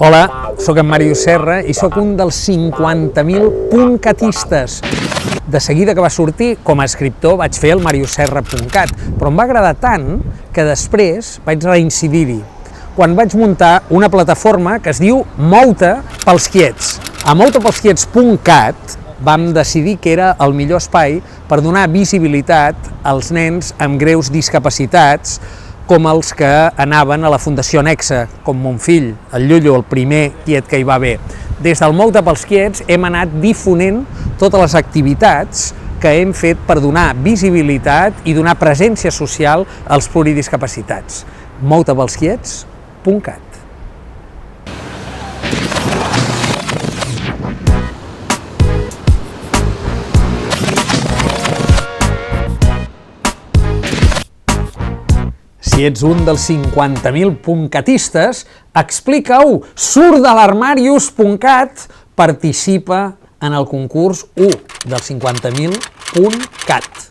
Hola, sóc en Màrius Serra i sóc un dels 50.000 puncatistes. De seguida que va sortir, com a escriptor, vaig fer el mariusserra.cat, però em va agradar tant que després vaig reincidir-hi, quan vaig muntar una plataforma que es diu Mou-te pels quiets. A moutepelsquiets.cat vam decidir que era el millor espai per donar visibilitat als nens amb greus discapacitats, com els que anaven a la Fundació Nexe, com mon fill, el Llullo, el primer quiet que hi va haver. Des del Mou-te pels quiets hem anat difonent totes les activitats que hem fet per donar visibilitat i donar presència social als pluridiscapacitats. moutepelsquiets.cat. Si ets un dels 50.000 puncatistes, explica-ho, surt de l'armarius.cat, participa en el concurs 1 dels 50.000 puncat.